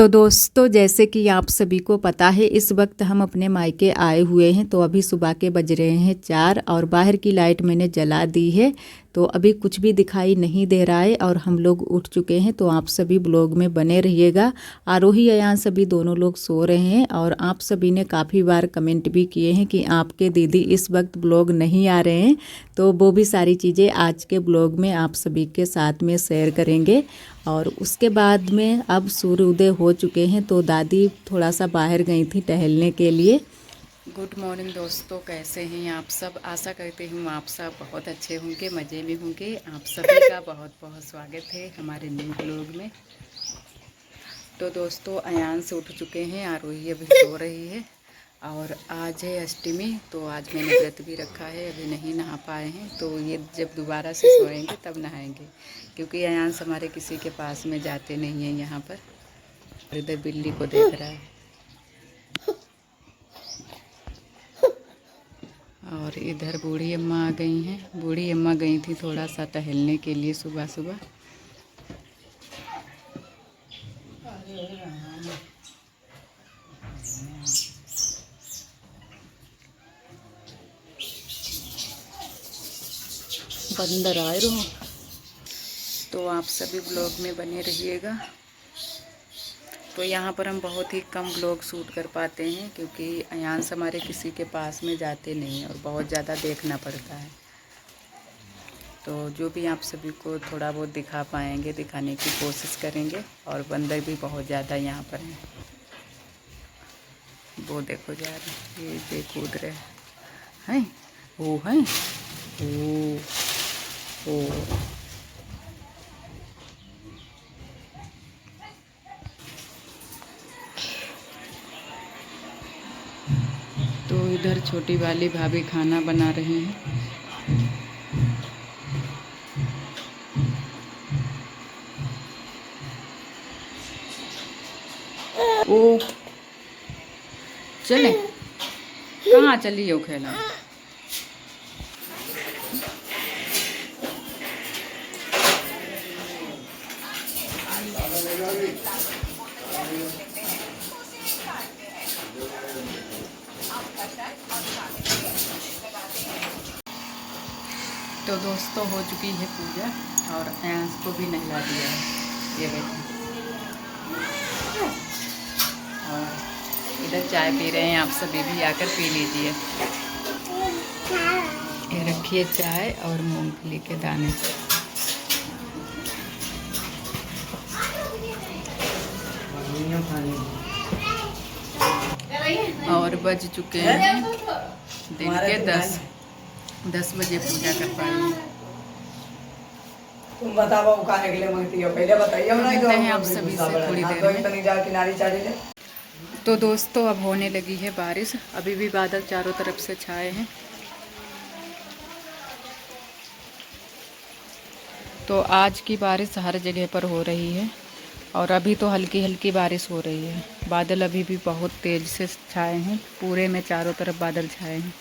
तो दोस्तों, जैसे कि आप सभी को पता है, इस वक्त हम अपने मायके आए हुए हैं। तो अभी सुबह के बज रहे हैं 4 और बाहर की लाइट मैंने जला दी है, तो अभी कुछ भी दिखाई नहीं दे रहा है और हम लोग उठ चुके हैं। तो आप सभी ब्लॉग में बने रहिएगा। आरोही अयान सभी दोनों लोग सो रहे हैं और आप सभी ने काफ़ी बार कमेंट भी किए हैं कि आपके दीदी इस वक्त ब्लॉग नहीं आ रहे हैं। तो वो भी सारी चीज़ें आज के ब्लॉग में आप सभी के साथ में शेयर करेंगे। और उसके बाद में अब सूर्योदय हो चुके हैं, तो दादी थोड़ा सा बाहर गई थी टहलने के लिए। गुड मॉर्निंग दोस्तों, कैसे हैं आप सब? आशा करती हूँ आप सब बहुत अच्छे होंगे, मज़े में होंगे। आप सभी का बहुत बहुत स्वागत है हमारे न्यू ब्लॉग में। तो दोस्तों, अयान से उठ चुके हैं, आरोही अभी सो रही है और आज है अष्टमी। तो आज मैंने व्रत भी रखा है, अभी नहीं नहा पाए हैं। तो ये जब दोबारा से सोएंगे तब नहाएंगे, क्योंकि अयान हमारे किसी के पास में जाते नहीं हैं यहाँ पर। और इधर बिल्ली को देख रहा है। और इधर बूढ़ी अम्मा आ गई हैं। बूढ़ी अम्मा गई थी थोड़ा सा टहलने के लिए सुबह सुबह। बंदर आए रहो। तो आप सभी ब्लॉग में बने रहिएगा। तो यहाँ पर हम बहुत ही कम ब्लॉग शूट कर पाते हैं, क्योंकि अयान्स हमारे किसी के पास में जाते नहीं और बहुत ज़्यादा देखना पड़ता है। तो जो भी आप सभी को थोड़ा बहुत दिखा पाएंगे दिखाने की कोशिश करेंगे। और बंदर भी बहुत ज़्यादा यहाँ पर हैं। वो देखो जा रहे, ये देख कूद रहे हैं। वो हैं ओ। तो इधर छोटी वाली भाभी खाना बना रही हैं। ओ चले, कहाँ चली हो खेला? तो दोस्तों, हो चुकी है पूजा और अयांश को भी नहला दिया है। ये देखिए, और इधर चाय पी रहे हैं। आप सभी भी आकर पी लीजिए। ये रखिए चाय और मूंगफली के दाने। और बज चुके हैं दिन के 10 बजे पूजा कर पाएंगे। तुम बताओ खाने के लिए मांगती हो, पहले बताइए। मिलते हैं आप सभी से थोड़ी देर में। तो दोस्तों, अब होने लगी है बारिश। अभी भी बादल चारों तरफ से छाए हैं। तो आज की बारिश हर जगह पर हो रही है और अभी तो हल्की हल्की बारिश हो रही है। बादल अभी भी बहुत तेज़ से छाए हैं, पूरे में चारों तरफ बादल छाए हैं।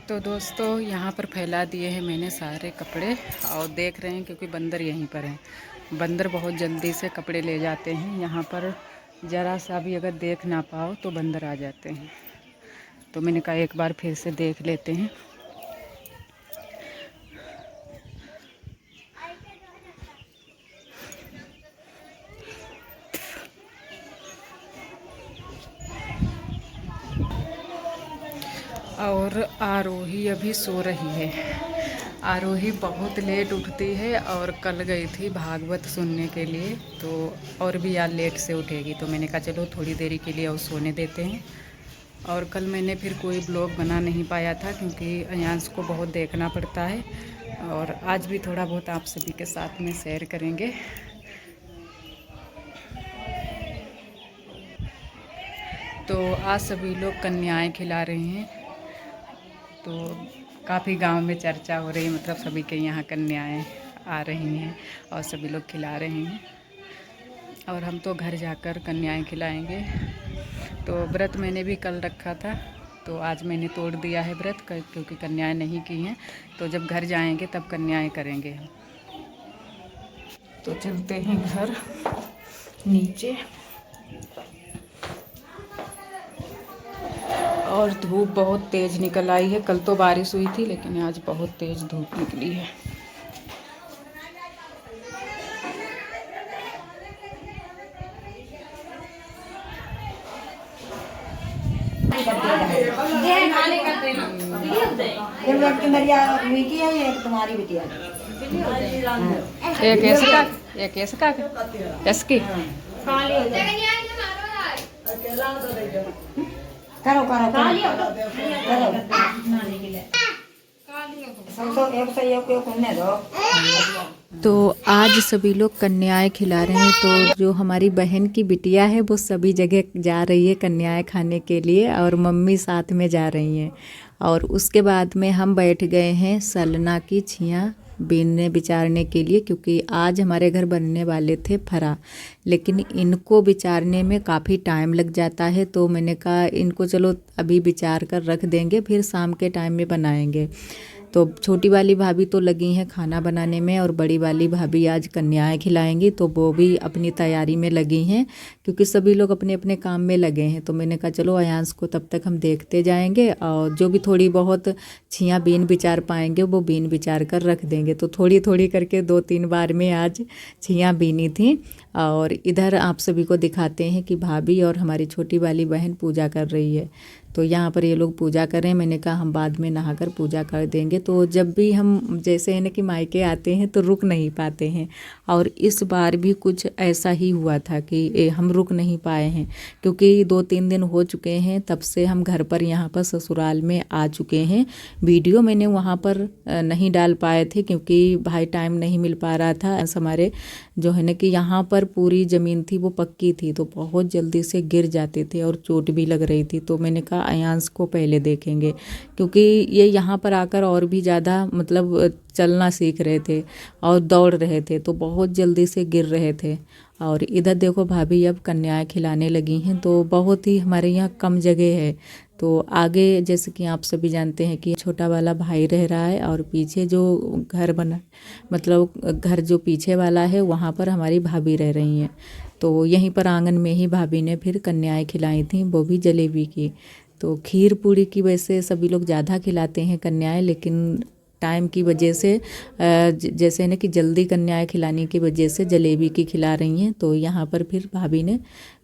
तो दोस्तों, यहाँ पर फैला दिए हैं मैंने सारे कपड़े और देख रहे हैं, क्योंकि बंदर यहीं पर हैं। बंदर बहुत जल्दी से कपड़े ले जाते हैं। यहाँ पर ज़रा सा भी अगर देख ना पाओ तो बंदर आ जाते हैं। तो मैंने कहा एक बार फिर से देख लेते हैं। और आरोही अभी सो रही है। आरोही बहुत लेट उठती है और कल गई थी भागवत सुनने के लिए, तो और भी आज लेट से उठेगी। तो मैंने कहा चलो थोड़ी देरी के लिए और सोने देते हैं। और कल मैंने फिर कोई ब्लॉग बना नहीं पाया था, क्योंकि अयांश को बहुत देखना पड़ता है। और आज भी थोड़ा बहुत आप सभी के साथ में शेयर करेंगे। तो आज सभी लोग कन्याएं खिला रहे हैं। तो काफ़ी गांव में चर्चा हो रही है, मतलब सभी के यहाँ कन्याएं आ रही हैं और सभी लोग खिला रहे हैं। और हम तो घर जाकर कन्याएं खिलाएंगे। तो व्रत मैंने भी कल रखा था, तो आज मैंने तोड़ दिया है व्रत, क्योंकि कन्याएं नहीं की हैं। तो जब घर जाएंगे तब कन्याएं करेंगे हम। तो चलते हैं घर नीचे। और धूप बहुत तेज़ निकल आई है। कल तो बारिश हुई थी, लेकिन आज बहुत तेज़ धूप निकली है। एक तुम्हारी बिटिया एक इसका इसकी करो करो तो आज सभी लोग कन्याएं खिला रहे हैं। तो जो हमारी बहन की बिटिया है वो सभी जगह जा रही है कन्याएं खाने के लिए, और मम्मी साथ में जा रही हैं। और उसके बाद में हम बैठ गए हैं सलना की छियाँ बीनने बिचारने के लिए, क्योंकि आज हमारे घर बनने वाले थे फरा, लेकिन इनको बिचारने में काफ़ी टाइम लग जाता है। तो मैंने कहा इनको चलो अभी बिचार कर रख देंगे, फिर शाम के टाइम में बनाएंगे। तो छोटी वाली भाभी तो लगी हैं खाना बनाने में, और बड़ी वाली भाभी आज कन्याएं खिलाएंगी, तो वो भी अपनी तैयारी में लगी हैं, क्योंकि सभी लोग अपने अपने काम में लगे हैं। तो मैंने कहा चलो अयांश को तब तक हम देखते जाएंगे, और जो भी थोड़ी बहुत छियाँ बीन बिचार पाएंगे वो बीन बिचार कर रख देंगे। तो थोड़ी थोड़ी करके 2-3 बार में आज छियाँ बीनी थी। और इधर आप सभी को दिखाते हैं कि भाभी और हमारी छोटी वाली बहन पूजा कर रही है। तो यहाँ पर ये लोग पूजा कर रहे हैं। मैंने कहा हम बाद में नहाकर पूजा कर देंगे। तो जब भी हम जैसे है ना कि मायके आते हैं तो रुक नहीं पाते हैं, और इस बार भी कुछ ऐसा ही हुआ था कि हम रुक नहीं पाए हैं, क्योंकि 2-3 दिन हो चुके हैं तब से हम घर पर यहाँ पर ससुराल में आ चुके हैं। वीडियो मैंने वहाँ पर नहीं डाल पाए थे, क्योंकि भाई टाइम नहीं मिल पा रहा था। हमारे जो है ना कि यहाँ पर पूरी ज़मीन थी वो पक्की थी, तो बहुत जल्दी से गिर जाते थे और चोट भी लग रही थी। तो मैंने कहा अयांश को पहले देखेंगे, क्योंकि ये यहाँ पर आकर और भी ज़्यादा मतलब चलना सीख रहे थे और दौड़ रहे थे, तो बहुत जल्दी से गिर रहे थे। और इधर देखो भाभी अब कन्याएं खिलाने लगी हैं। तो बहुत ही हमारे यहाँ कम जगह है, तो आगे जैसे कि आप सभी जानते हैं कि छोटा वाला भाई रह रहा है, और पीछे जो घर बना मतलब घर जो पीछे वाला है वहाँ पर हमारी भाभी रह रही हैं। तो यहीं पर आंगन में ही भाभी ने फिर कन्याएं खिलाई थी, वो भी जलेबी की। तो खीर पूड़ी की वैसे सभी लोग ज़्यादा खिलाते हैं कन्याएं, लेकिन टाइम की वजह से जैसे ना कि जल्दी कन्याएं खिलाने की वजह से जलेबी की खिला रही हैं। तो यहाँ पर फिर भाभी ने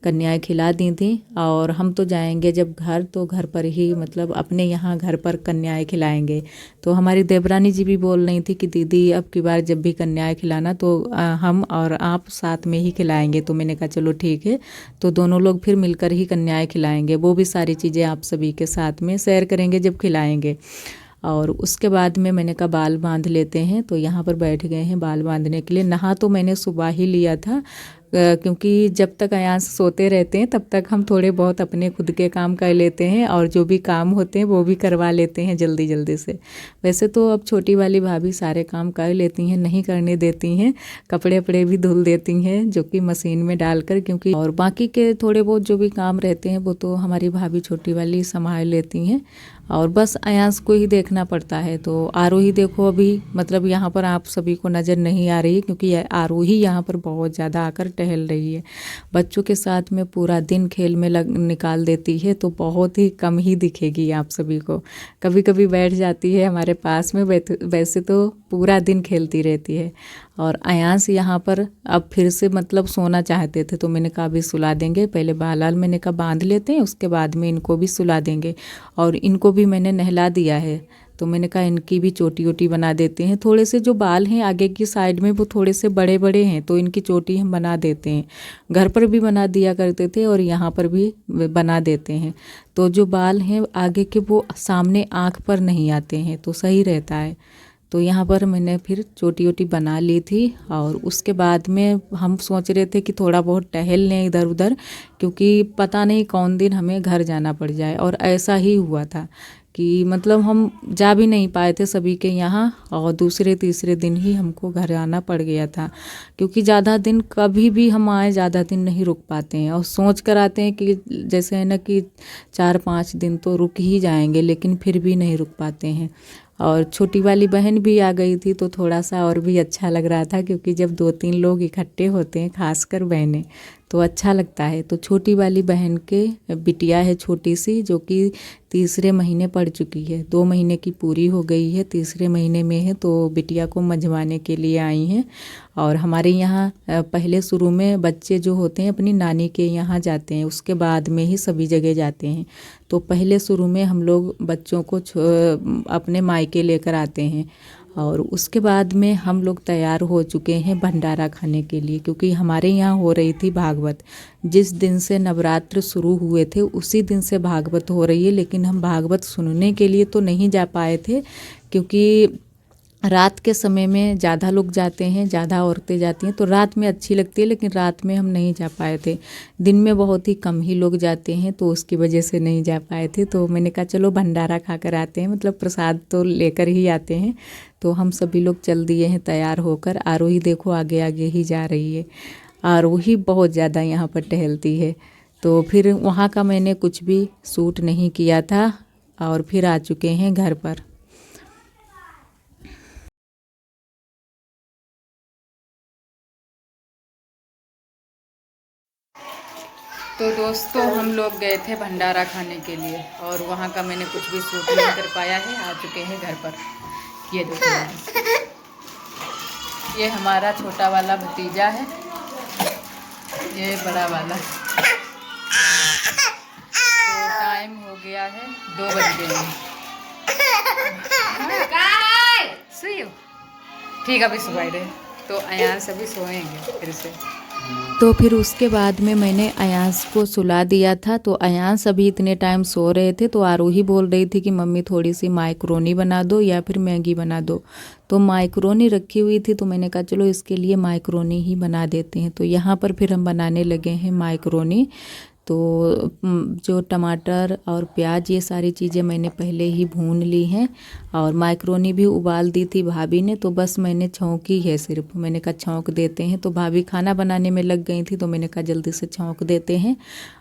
कन्याएं खिला दी थी। और हम तो जाएंगे जब घर, तो घर पर ही मतलब अपने यहाँ घर पर कन्याएं खिलाएंगे। तो हमारी देवरानी जी भी बोल रही थी कि दीदी अब की बार जब भी कन्याएं खिलाना तो हम और आप साथ में ही खिलाएंगे। तो मैंने कहा चलो ठीक है, तो दोनों लोग फिर मिलकर ही कन्याएं खिलाएंगे। वो भी सारी चीज़ें आप सभी के साथ में शेयर करेंगे जब खिलाएंगे। और उसके बाद में मैंने कहा बाल बांध लेते हैं। तो यहाँ पर बैठ गए हैं बाल बांधने के लिए। नहा तो मैंने सुबह ही लिया था, क्योंकि जब तक अयांश सोते रहते हैं तब तक हम थोड़े बहुत अपने खुद के काम कर लेते हैं, और जो भी काम होते हैं वो भी करवा लेते हैं जल्दी जल्दी से। वैसे तो अब छोटी वाली भाभी सारे काम कर लेती हैं, नहीं करने देती हैं, कपड़े वपड़े भी धुल देती हैं जो कि मशीन में डालकर, क्योंकि और बाकी के थोड़े बहुत जो भी काम रहते हैं वो तो हमारी भाभी छोटी वाली संभाल लेती हैं, और बस अयांश को ही देखना पड़ता है। तो आरोही देखो अभी मतलब यहाँ पर आप सभी को नज़र नहीं आ रही है, क्योंकि आरोही यहाँ पर बहुत ज़्यादा आकर टहल रही है। बच्चों के साथ में पूरा दिन खेल में निकाल देती है, तो बहुत ही कम ही दिखेगी आप सभी को। कभी कभी बैठ जाती है हमारे पास में, वैसे तो पूरा दिन खेलती रहती है। और अयांश यहाँ पर अब फिर से मतलब सोना चाहते थे, तो मैंने कहा अभी सुला देंगे, पहले बाल मैंने कहा बांध लेते हैं, उसके बाद में इनको भी सुला देंगे। और इनको भी मैंने नहला दिया है, तो मैंने कहा इनकी भी चोटी वोटी बना देते हैं। थोड़े से जो बाल हैं आगे की साइड में वो थोड़े से बड़े बड़े हैं, तो इनकी चोटी हम बना देते हैं। घर पर भी बना दिया करते थे और यहाँ पर भी बना देते हैं। तो जो बाल हैं आगे के वो सामने आँख पर नहीं आते हैं, तो सही रहता है। तो यहाँ पर मैंने फिर छोटी छोटी बना ली थी। और उसके बाद में हम सोच रहे थे कि थोड़ा बहुत टहल लें इधर उधर, क्योंकि पता नहीं कौन दिन हमें घर जाना पड़ जाए। और ऐसा ही हुआ था कि मतलब हम जा भी नहीं पाए थे सभी के यहाँ, और दूसरे तीसरे दिन ही हमको घर आना पड़ गया था। क्योंकि ज़्यादा दिन कभी भी हम आए ज़्यादा दिन नहीं रुक पाते हैं, और सोच कर आते हैं कि जैसे है ना कि 4-5 दिन तो रुक ही जाएंगे, लेकिन फिर भी नहीं रुक पाते हैं। और छोटी वाली बहन भी आ गई थी तो थोड़ा सा और भी अच्छा लग रहा था, क्योंकि जब 2-3 लोग इकट्ठे होते हैं, खासकर बहनें, तो अच्छा लगता है। तो छोटी वाली बहन के बिटिया है छोटी सी, जो कि तीसरे महीने पड़ चुकी है, 2 महीने की पूरी हो गई है, तीसरे महीने में है। तो बिटिया को मंझवाने के लिए आई हैं। और हमारे यहाँ पहले शुरू में बच्चे जो होते हैं अपनी नानी के यहाँ जाते हैं, उसके बाद में ही सभी जगह जाते हैं। तो पहले शुरू में हम लोग बच्चों को अपने मायके लेकर आते हैं, और उसके बाद में हम लोग तैयार हो चुके हैं भंडारा खाने के लिए, क्योंकि हमारे यहाँ हो रही थी भागवत। जिस दिन से नवरात्र शुरू हुए थे उसी दिन से भागवत हो रही है, लेकिन हम भागवत सुनने के लिए तो नहीं जा पाए थे, क्योंकि रात के समय में ज़्यादा लोग जाते हैं, ज़्यादा औरतें जाती हैं, तो रात में अच्छी लगती है, लेकिन रात में हम नहीं जा पाए थे। दिन में बहुत ही कम ही लोग जाते हैं, तो उसकी वजह से नहीं जा पाए थे। तो मैंने कहा चलो भंडारा खा कर आते हैं, मतलब प्रसाद तो लेकर ही आते हैं। तो हम सभी लोग चल दिए हैं तैयार होकर। आरोही देखो आगे आगे ही जा रही है, आरोही बहुत ज़्यादा यहाँ पर टहलती है। तो फिर वहाँ का मैंने कुछ भी शूट नहीं किया था, और फिर आ चुके हैं घर पर। तो दोस्तों हम लोग गए थे भंडारा खाने के लिए, और वहाँ का मैंने कुछ भी शूट नहीं कर पाया है। आ चुके हैं घर पर। ये देखो, ये हमारा छोटा वाला भतीजा है, ये बड़ा वाला। तो टाइम हो गया है, 2 बज गए हैं। सोइयो ठीक है, अभी सुबह रहे तो अयान सभी सोएंगे फिर से। तो फिर उसके बाद में मैंने अयांश को सुला दिया था। तो अयांश अभी इतने टाइम सो रहे थे, तो आरोही बोल रही थी कि मम्मी थोड़ी सी माइक्रोनी बना दो या फिर मैगी बना दो। तो माइक्रोनी रखी हुई थी, तो मैंने कहा चलो इसके लिए माइक्रोनी ही बना देते हैं। तो यहाँ पर फिर हम बनाने लगे हैं माइक्रोनी। तो जो टमाटर और प्याज ये सारी चीज़ें मैंने पहले ही भून ली हैं, और माइक्रोनी भी उबाल दी थी भाभी ने। तो बस मैंने छौंकी है सिर्फ, मैंने कहा छौंक देते हैं। तो भाभी खाना बनाने में लग गई थी, तो मैंने कहा जल्दी से छौंक देते हैं।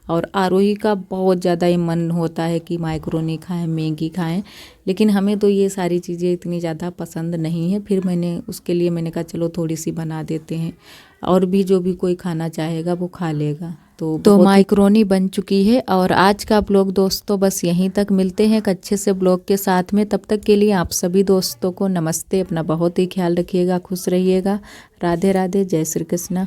और आरोही का बहुत ज़्यादा ही मन होता है कि माइक्रोनी खाएं, मैगी खाएं, लेकिन हमें तो ये सारी चीज़ें इतनी ज़्यादा पसंद नहीं है। फिर मैंने उसके लिए मैंने कहा चलो थोड़ी सी बना देते हैं, और भी जो भी कोई खाना चाहेगा वो खा लेगा। तो माइक्रोनी बन चुकी है। और आज का ब्लॉग दोस्तों बस यहीं तक। मिलते हैं एक अच्छे से ब्लॉग के साथ में। तब तक के लिए आप सभी दोस्तों को नमस्ते। अपना बहुत ही ख्याल रखिएगा, खुश रहिएगा। राधे राधे, जय श्री कृष्ण।